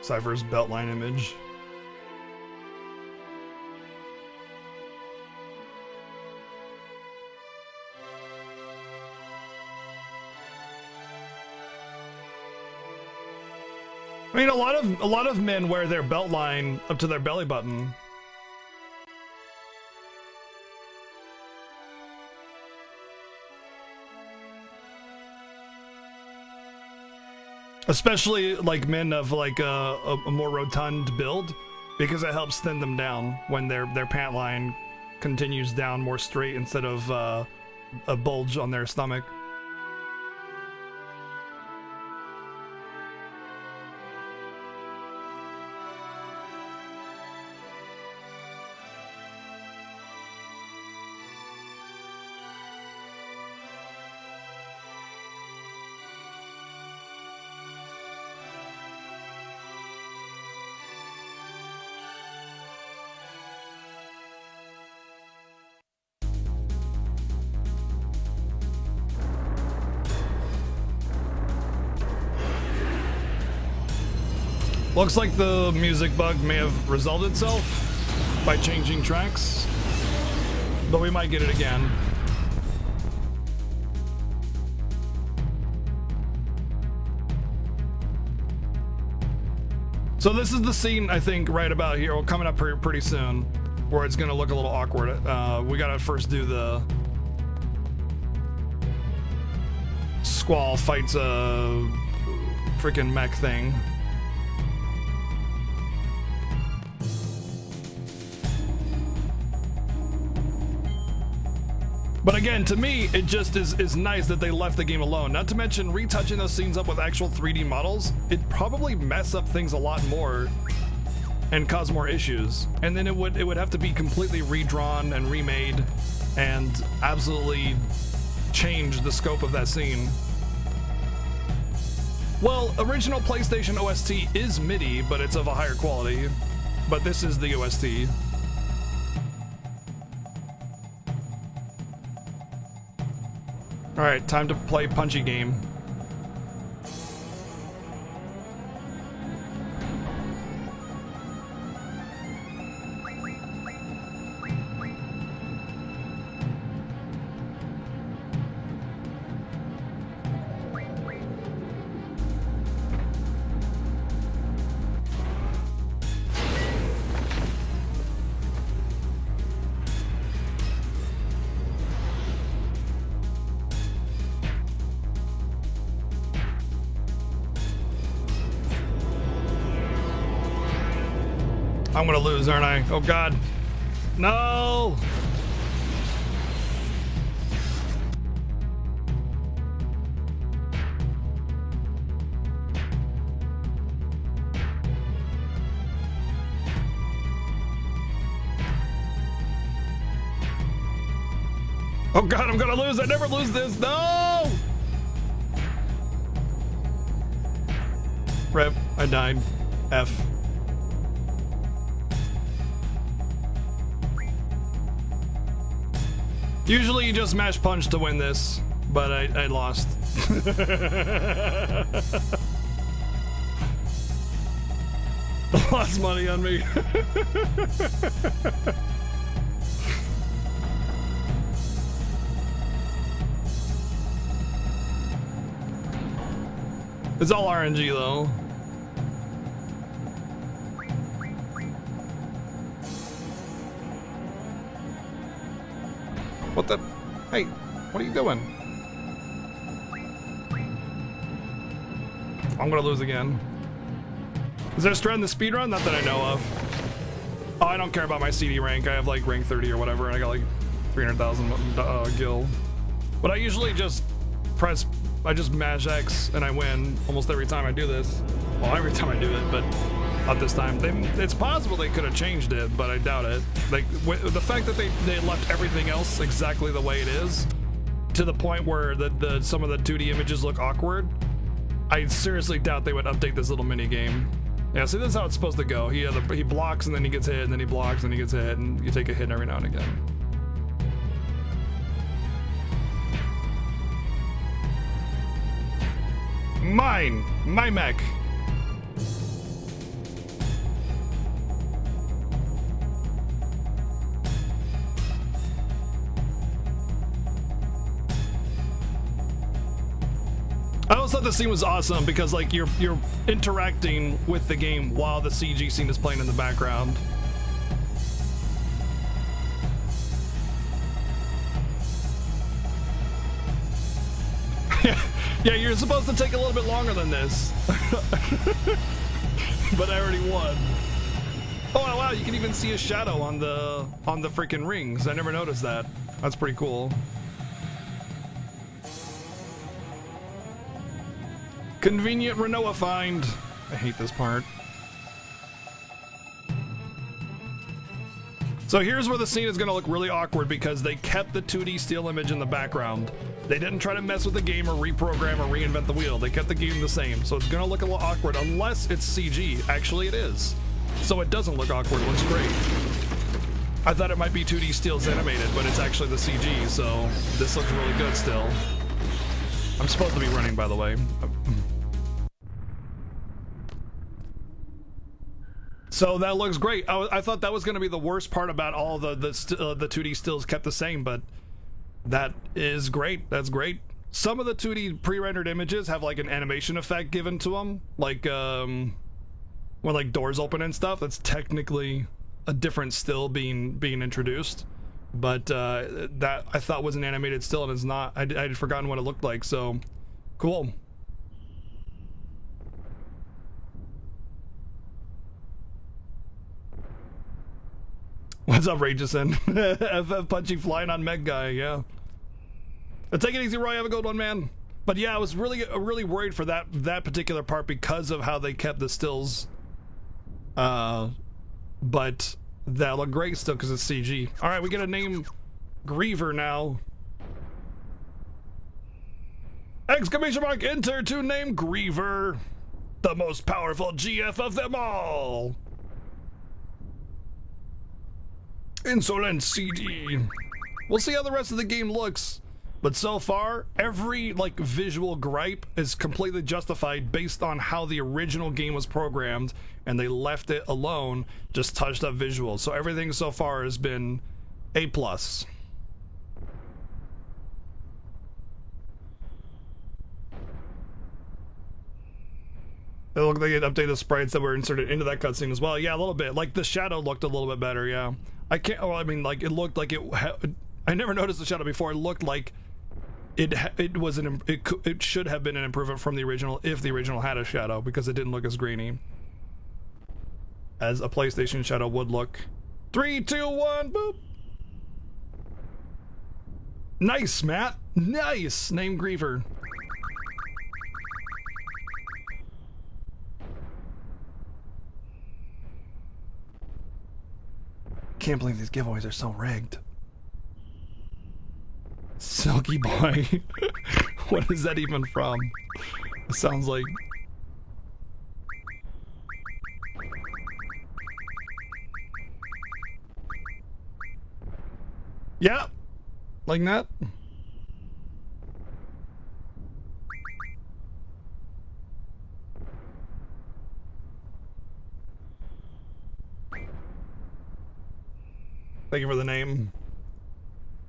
Cypher's beltline image. I mean, a lot of men wear their belt line up to their belly button. Especially like men of like a more rotund build, because it helps thin them down when their pant line continues down more straight instead of a bulge on their stomach. Looks like the music bug may have resolved itself by changing tracks, but we might get it again. So this is the scene, I think, right about here, well, coming up pretty soon, where it's gonna look a little awkward. We gotta first do the Squall fights a freaking mech thing. But again, to me, it just is nice that they left the game alone. Not to mention, retouching those scenes up with actual 3D models, it'd probably mess up things a lot more and cause more issues. And then it would have to be completely redrawn and remade and absolutely change the scope of that scene. Well, original PlayStation OST is MIDI, but it's of a higher quality. But this is the OST. All right, time to play Punchy Game. I'm gonna lose, aren't I? Oh God. No! Oh God, I'm gonna lose. I never lose this. No! Rip, I died. F. Usually you just mash punch to win this, but I lost. Lost money on me. It's all RNG though. What the? Hey, what are you doing? I'm gonna lose again. Is there a strand in the speedrun? Not that I know of. Oh, I don't care about my CD rank. I have like rank 30 or whatever, and I got like 300,000 gil. But I usually just I just mash X and I win almost every time I do this. Well, every time I do it, but not this time. It's possible they could have changed it, but I doubt it. Like the fact that they left everything else exactly the way it is, to the point where some of the 2D images look awkward. I seriously doubt they would update this little mini game. Yeah, see, this is how it's supposed to go. He blocks and then he gets hit, and then he blocks and he gets hit, and you take a hit every now and again. My mech. the scene was awesome because like you're interacting with the game while the CG scene is playing in the background. Yeah, you're supposed to take a little bit longer than this. But I already won. Oh wow, you can even see a shadow on the freaking rings. I never noticed that. That's pretty cool. Convenient Renoa find. I hate this part. So here's where the scene is going to look really awkward because they kept the 2D still image in the background. They didn't try to mess with the game or reprogram or reinvent the wheel. They kept the game the same. So it's going to look a little awkward unless it's CG. Actually, it is. So it doesn't look awkward. It looks great. I thought it might be 2D stills animated, but it's actually the CG. So this looks really good still. I'm supposed to be running, by the way. So that looks great. I thought that was going to be the worst part about all the 2D stills kept the same, but that is great. That's great. Some of the 2D pre-rendered images have like an animation effect given to them, like when like doors open and stuff. That's technically a different still being introduced, but that I thought was an animated still and it's not. I had forgotten what it looked like. So cool. What's up, Rageson? FF Punchy flying on Meg Guy, yeah. Take it easy, Roy. Have a good one, man. But yeah, I was really worried for that particular part because of how they kept the stills. But that looked great still because it's CG. All right, we get a name Griever now. Exclamation mark enter to name Griever, the most powerful GF of them all. Insolent CD. We'll see how the rest of the game looks, but so far every like visual gripe is completely justified based on how the original game was programmed, and they left it alone, just touched up visuals. So everything so far has been A+. It looked like it updated sprites that were inserted into that cutscene as well. Yeah, a little bit. Like the shadow looked a little bit better. Yeah. I can't. Well, I mean, like it looked like it. I never noticed the shadow before. It looked like it was it should have been an improvement from the original if the original had a shadow, because it didn't look as greeny as a PlayStation shadow would look. 3, 2, 1, boop. Nice, Matt. Nice. Name Griever. Can't believe these giveaways are so rigged. Silky Boy. What is that even from? It sounds like... Yeah, like that. Thank you for the name.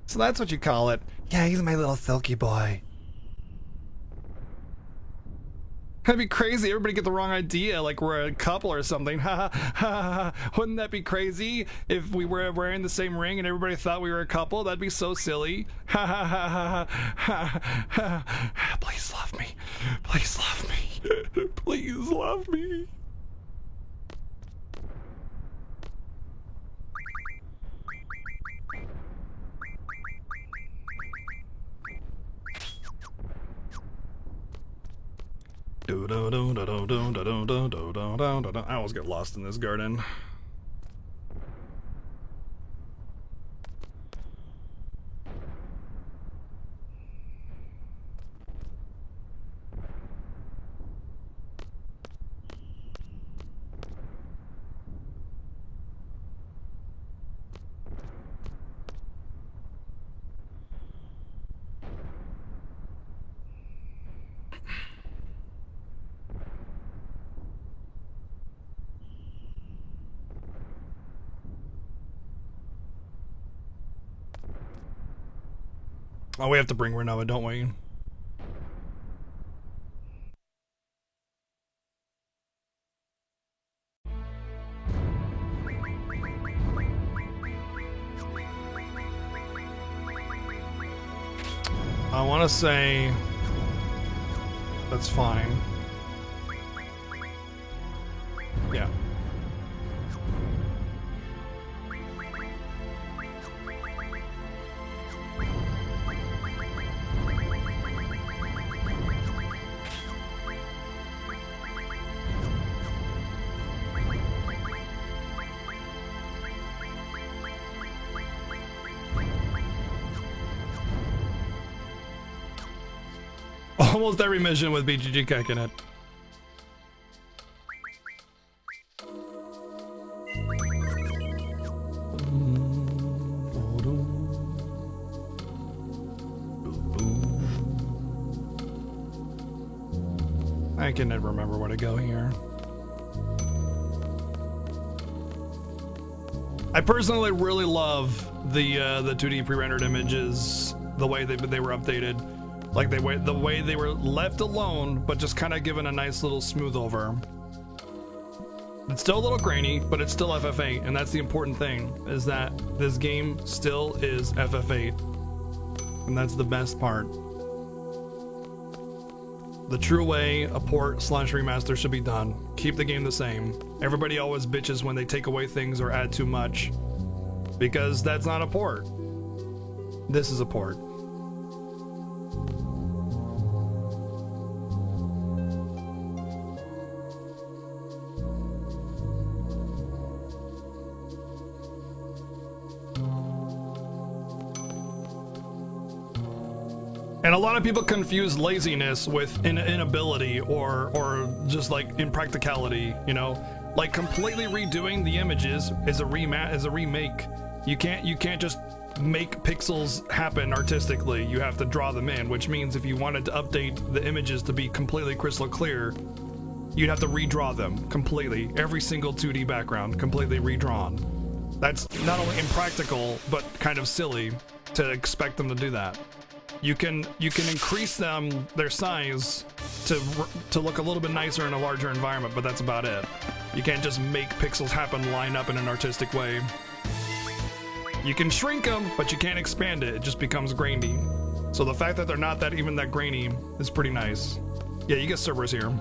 So that's what you call it. Yeah, he's my little silky boy. That'd be crazy. Everybody get the wrong idea, like we're a couple or something. Ha ha ha. Wouldn't that be crazy if we were wearing the same ring and everybody thought we were a couple? That'd be so silly. Ha ha ha ha ha. Please love me. Please love me. Please love me. I always get lost in this garden. Oh, we have to bring Renoa, don't we? I want to say that's fine. Yeah. Almost every mission with BGG Kek in it. I can never remember where to go here. I personally really love the 2D pre-rendered images, the way they were updated. Like the way they were left alone, but just kind of given a nice little smooth over. It's still a little grainy, but it's still FF8, and that's the important thing, is that this game still is FF8. And that's the best part. The true way a port / remaster should be done. Keep the game the same. Everybody always bitches when they take away things or add too much, because that's not a port. This is a port. And a lot of people confuse laziness with inability or just like impracticality, you know? Like completely redoing the images is a remake. You can't just make pixels happen artistically. You have to draw them in, which means if you wanted to update the images to be completely crystal clear, you'd have to redraw them completely. Every single 2D background completely redrawn. That's not only impractical, but kind of silly to expect them to do that. You can increase their size to look a little bit nicer in a larger environment, but that's about it. You can't just make pixels happen, line up in an artistic way. You can shrink them, but you can't expand it. It just becomes grainy. So the fact that they're not even that grainy is pretty nice. Yeah, you get Cerberus here.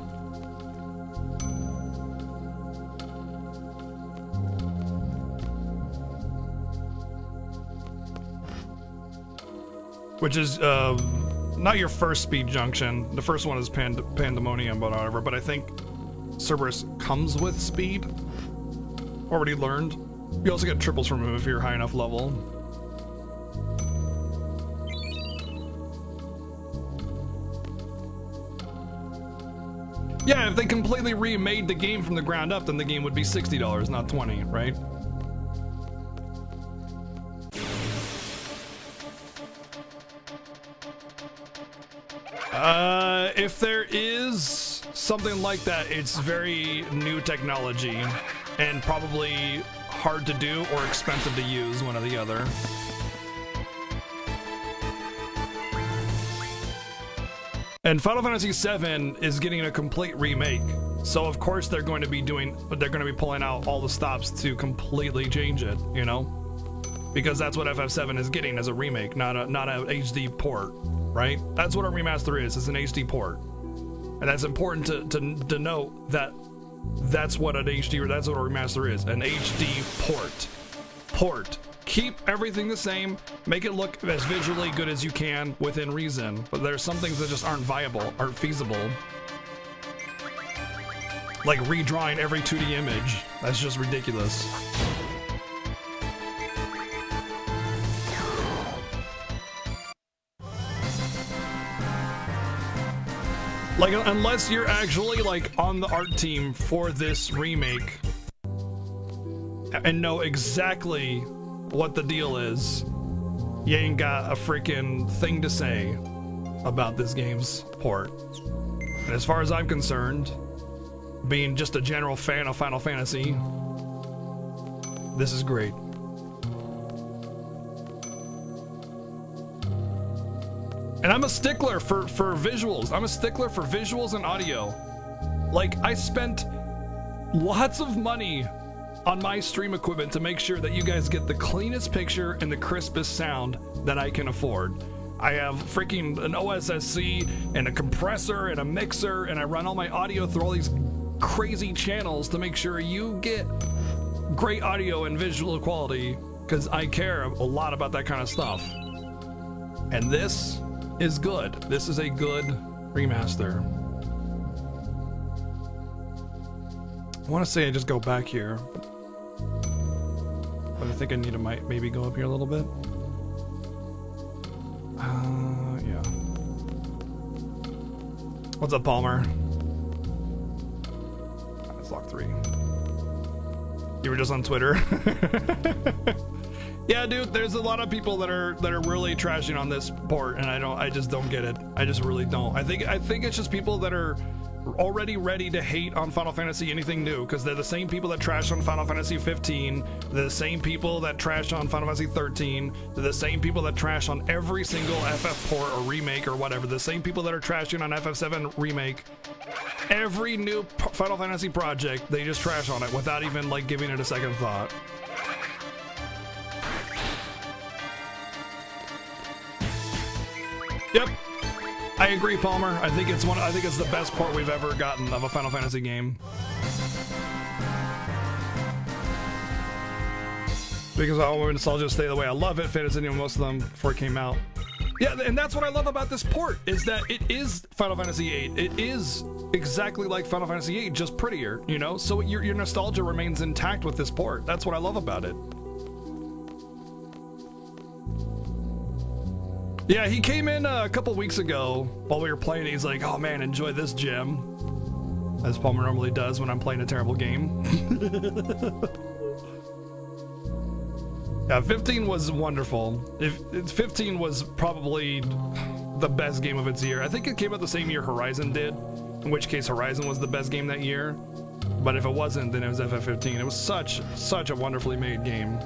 Which is not your first speed junction. The first one is Pandemonium, but whatever. But I think Cerberus comes with speed. Already learned. You also get triples from him if you're high enough level. Yeah, if they completely remade the game from the ground up, then the game would be $60, not $20, right? If there is something like that, it's very new technology and probably hard to do or expensive to use, one or the other. And Final Fantasy VII is getting a complete remake, so of course they're going to be pulling out all the stops to completely change it, you know, because that's what FF7 is getting, as a remake, not a HD port. Right? That's what a remaster is. It's an HD port. And that's important to note that that's what a remaster is. An HD port. Keep everything the same. Make it look as visually good as you can within reason. But there's some things that just aren't viable, aren't feasible. Like redrawing every 2D image. That's just ridiculous. Like, unless you're actually, like, on the art team for this remake and know exactly what the deal is, you ain't got a freaking thing to say about this game's port. And as far as I'm concerned, being just a general fan of Final Fantasy, this is great. And I'm a stickler for visuals. I'm a stickler for visuals and audio. Like, I spent lots of money on my stream equipment to make sure that you guys get the cleanest picture and the crispest sound that I can afford. I have freaking an OSSC and a compressor and a mixer, and I run all my audio through all these crazy channels to make sure you get great audio and visual quality, because I care a lot about that kind of stuff. And this is good. This is a good remaster. I want to say I just go back here, but I think I need to maybe go up here a little bit. Yeah. What's up, Palmer? That's lock 3. You were just on Twitter. Yeah, dude, there's a lot of people that are really trashing on this port, and I just don't get it. I just really don't. I think it's just people that are already ready to hate on Final Fantasy anything new, because they're the same people that trash on Final Fantasy 15, they're the same people that trash on Final Fantasy 13, they're the same people that trash on every single FF port or remake or whatever, the same people that are trashing on FF7 remake. Every new Final Fantasy project, they just trash on it without even like giving it a second thought. Yep. I agree, Palmer. I think it's the best part we've ever gotten of a Final Fantasy game. Because I'll just stay the way I love it. Fantasy knew most of them before it came out. Yeah, and that's what I love about this port, is that it is Final Fantasy VIII. It is exactly like Final Fantasy VIII, just prettier, you know? So your nostalgia remains intact with this port. That's what I love about it. Yeah, he came in a couple weeks ago while we were playing. He's like, oh man, enjoy this gem. As Palmer normally does when I'm playing a terrible game. Yeah, 15 was wonderful. 15 was probably the best game of its year. I think it came out the same year Horizon did, in which case Horizon was the best game that year. But if it wasn't, then it was FF15. It was such a wonderfully made game.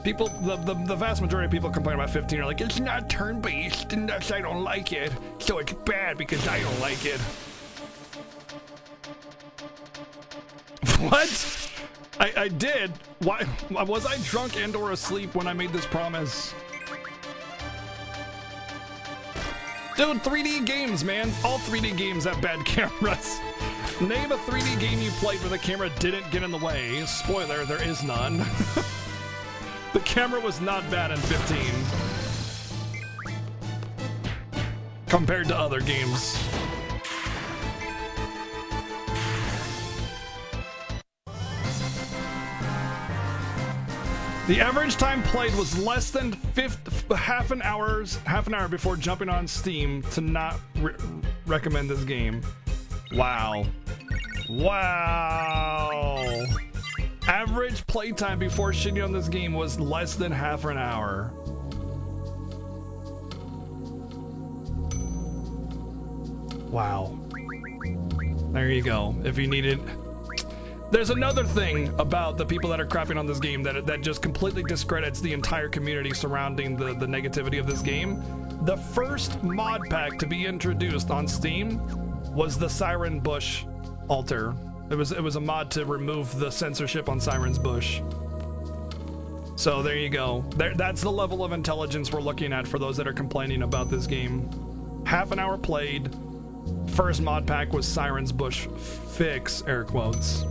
People, the vast majority of people complaining about 15 are like, it's not turn-based, and thus I don't like it, so it's bad because I don't like it. What? I did? Why? Was I drunk and or asleep when I made this promise? Dude, 3D games, man. All 3D games have bad cameras. Name a 3D game you played where the camera didn't get in the way. Spoiler, there is none. The camera was not bad in 15 compared to other games. The average time played was less than half an hour before jumping on Steam to not recommend this game. Wow. Wow. Average playtime before shitting on this game was less than half an hour. Wow. There you go. If you need it. There's another thing about the people that are crapping on this game that just completely discredits the entire community surrounding the negativity of this game. The first mod pack to be introduced on Steam was the Siren Bush altar. It was a mod to remove the censorship on Siren's Bush. So there you go. That's the level of intelligence we're looking at for those that are complaining about this game. Half an hour played. First mod pack was Siren's Bush fix, air quotes.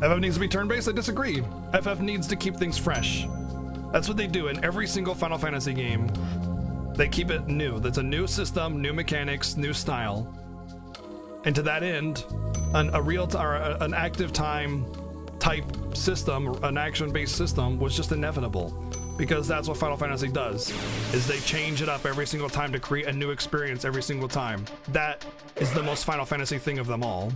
FF needs to be turn-based? I disagree. FF needs to keep things fresh. That's what they do in every single Final Fantasy game. They keep it new. That's a new system, new mechanics, new style. And to that end, an active time type system, an action-based system, was just inevitable. Because that's what Final Fantasy does, is they change it up every single time to create a new experience every single time. That is the most Final Fantasy thing of them all.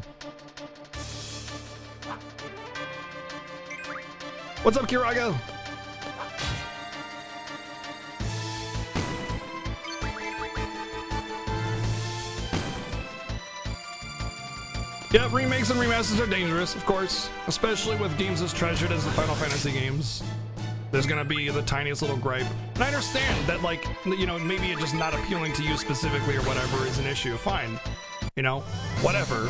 What's up, Kirago? Yeah, remakes and remasters are dangerous, of course, especially with games as treasured as the Final Fantasy games. There's gonna be the tiniest little gripe. And I understand that, like, you know, maybe it's just not appealing to you specifically or whatever is an issue. Fine. You know, whatever.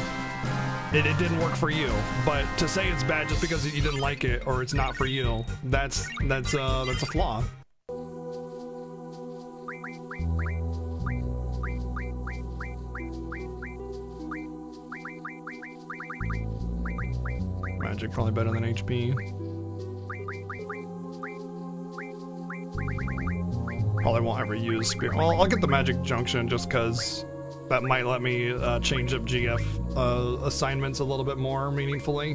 It didn't work for you. But to say it's bad just because you didn't like it or it's not for you, that's a flaw. magic, probably better than HP. Probably won't ever use Spirit. Well, I'll get the Magic Junction just because that might let me change up GF assignments a little bit more meaningfully.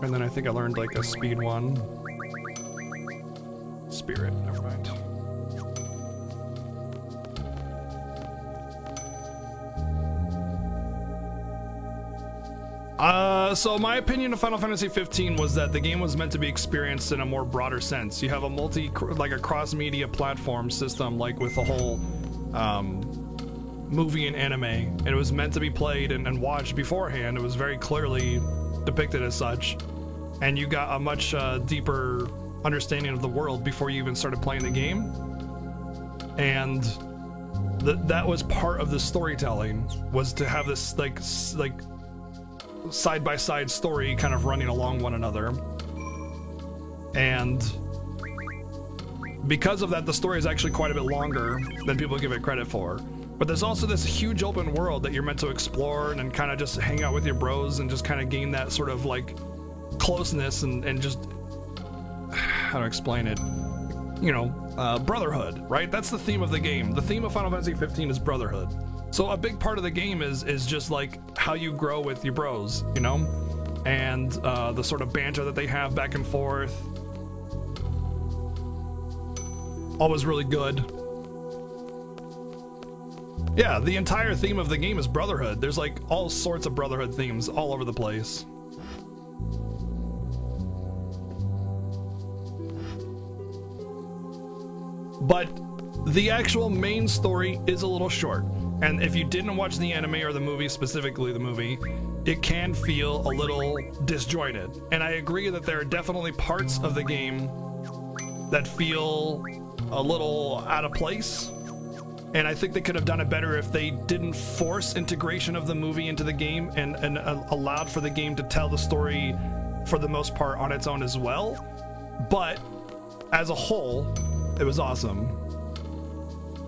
And then I think I learned like a speed one. Spirit, never mind. So my opinion of Final Fantasy 15 was that the game was meant to be experienced in a more broader sense. You have a like a cross-media platform system, like with the whole movie and anime, and it was meant to be played and watched beforehand. It was very clearly depicted as such, and you got a much deeper understanding of the world before you even started playing the game, and that was part of the storytelling, was to have this like side-by-side story kind of running along one another. And because of that, the story is actually quite a bit longer than people give it credit for. But there's also this huge open world that you're meant to explore and kind of just hang out with your bros and just kind of gain that sort of like closeness and just, how to explain it, you know, brotherhood, right? That's the theme of the game. The theme of Final Fantasy 15 is brotherhood. So a big part of the game is just like how you grow with your bros, you know, and the sort of banter that they have back and forth. Always really good. Yeah, the entire theme of the game is brotherhood. There's like all sorts of brotherhood themes all over the place. But the actual main story is a little short. And if you didn't watch the anime or the movie, specifically the movie, it can feel a little disjointed. And I agree that there are definitely parts of the game that feel a little out of place. And I think they could have done it better if they didn't force integration of the movie into the game and allowed for the game to tell the story for the most part on its own as well. But as a whole, it was awesome.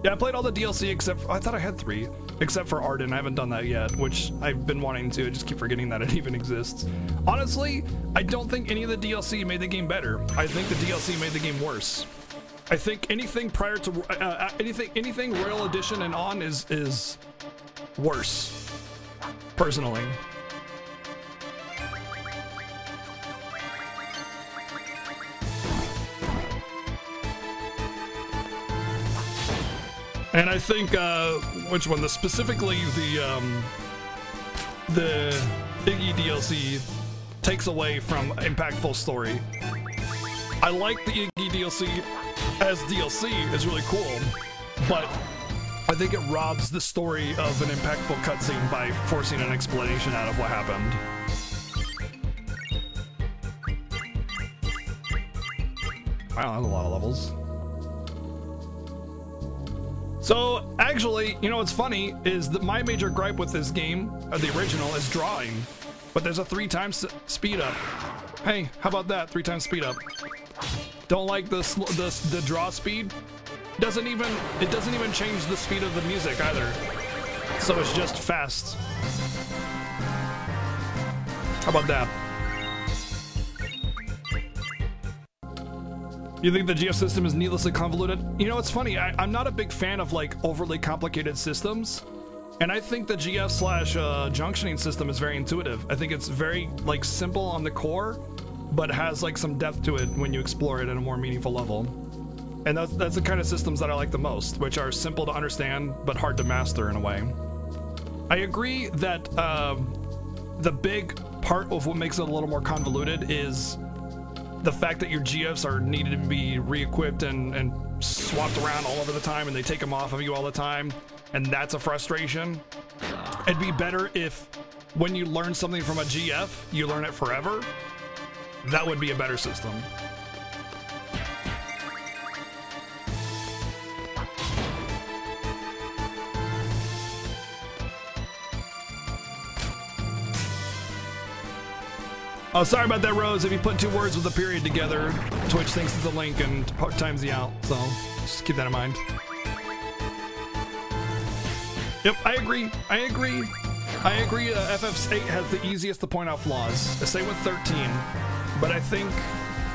Yeah, I played all the DLC except I thought I had 3, except for Arden. I haven't done that yet, which I've been wanting to. I just keep forgetting that it even exists. Honestly, I don't think any of the DLC made the game better. I think the DLC made the game worse. I think anything prior to anything Royal Edition and on is worse, personally. And I think, which one? Specifically the Iggy DLC takes away from impactful story. I like the Iggy DLC as DLC, is really cool, but I think it robs the story of an impactful cutscene by forcing an explanation out of what happened. Wow, that's a lot of levels. So, actually, you know what's funny is that my major gripe with this game, the original, is drawing. But there's a 3 times speed up. Hey, how about that? 3 times speed up. Don't like the draw speed? It doesn't even change the speed of the music either. So it's just fast. How about that? You think the GF system is needlessly convoluted? You know, it's funny. I'm not a big fan of like overly complicated systems, and I think the GF / junctioning system is very intuitive. I think it's very like simple on the core, but has like some depth to it when you explore it at a more meaningful level. And that's the kind of systems that I like the most, which are simple to understand but hard to master in a way. I agree that the big part of what makes it a little more convoluted is the fact that your GFs are needed to be re-equipped and swapped around all over the time, and they take them off of you all the time, and that's a frustration. It'd be better if when you learn something from a GF, you learn it forever. That would be a better system. Oh, sorry about that, Rose. If you put 2 words with a period together, Twitch thinks it's a link and times the out. So just keep that in mind. Yep, I agree. I agree. FF8 has the easiest to point out flaws. Same with 13, but I think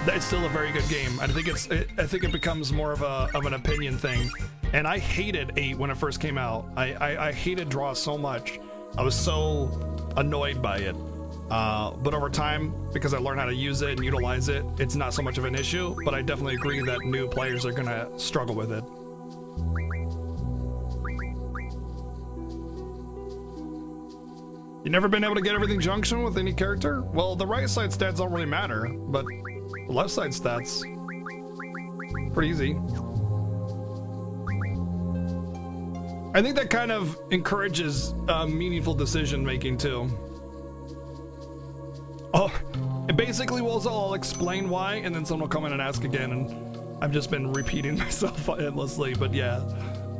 that it's still a very good game. I think it becomes more of an opinion thing. And I hated 8 when it first came out. I hated Draw so much. I was so annoyed by it. But over time, because I learned how to use it and utilize it, it's not so much of an issue. But I definitely agree that new players are gonna struggle with it. You never been able to get everything junction with any character? Well, the right side stats don't really matter, but the left side stats, pretty easy. I think that kind of encourages meaningful decision making too. Oh, it basically was I'll explain why, and then someone will come in and ask again, and I've just been repeating myself endlessly, but yeah,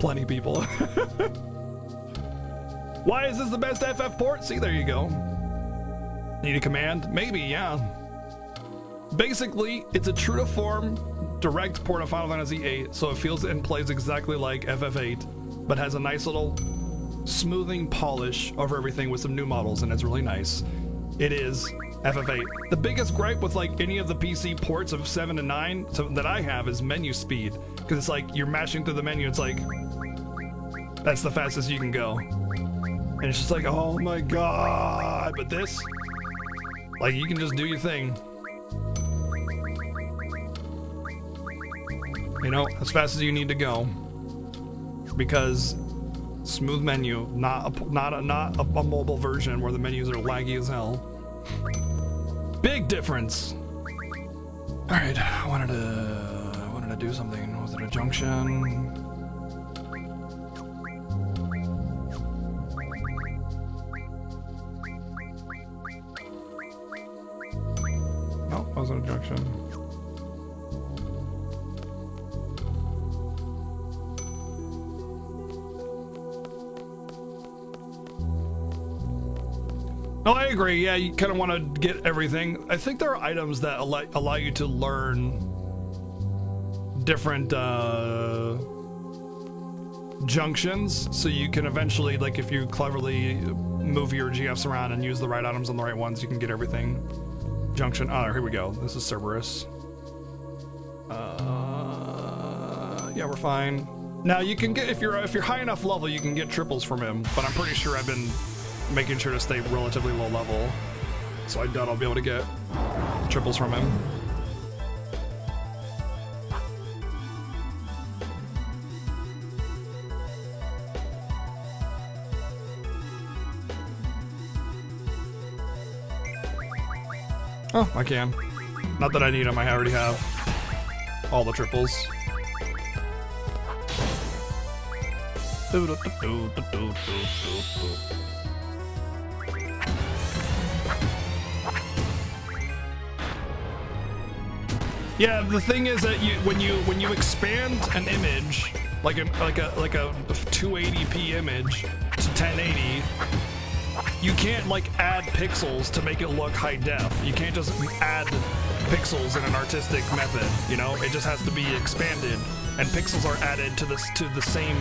plenty of people. Why is this the best FF port? See, there you go. Need a command? Maybe, yeah. Basically, it's a true to form, direct port of Final Fantasy VIII, so it feels and plays exactly like FF8, but has a nice little smoothing polish over everything with some new models, and it's really nice. It is FF8. The biggest gripe with like any of the PC ports of 7 and 9 that I have is menu speed, because it's like you're mashing through the menu, it's like, that's the fastest you can go. And it's just like, oh my god, but this, like, you can just do your thing. You know, as fast as you need to go. Because smooth menu, not a mobile version where the menus are laggy as hell. Big difference. All right, I wanted to do something. Was it a junction? No, it wasn't a junction. No, I agree. Yeah, you kind of want to get everything. I think there are items that allow you to learn different junctions, so you can eventually, like, if you cleverly move your GFs around and use the right items on the right ones, you can get everything. Junction. Oh, here we go. This is Cerberus. Yeah, we're fine. Now you can get, if you're high enough level, you can get triples from him. But I'm pretty sure I've been making sure to stay relatively low level, so I doubt I'll be able to get triples from him. Oh, I can. Not that I need them, I already have all the triples. Yeah, the thing is that when you expand an image, like a 280p image to 1080, you can't like add pixels to make it look high def. You can't just add pixels in an artistic method, you know? It just has to be expanded, and pixels are added to the same.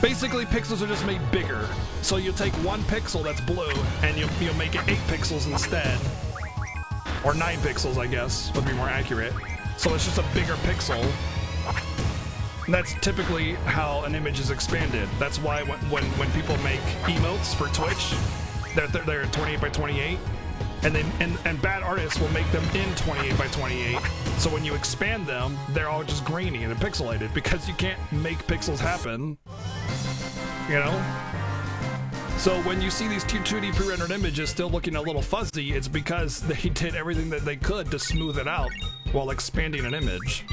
Basically, pixels are just made bigger. So you'll take one pixel that's blue and you'll make it 8 pixels instead. Or 9 pixels, I guess, would be more accurate. So it's just a bigger pixel. And that's typically how an image is expanded. That's why when people make emotes for Twitch, they're 28 by 28, and bad artists will make them in 28 by 28. So when you expand them, they're all just grainy and pixelated because you can't make pixels happen. You know? So when you see these 2D pre-rendered images still looking a little fuzzy, it's because they did everything that they could to smooth it out while expanding an image.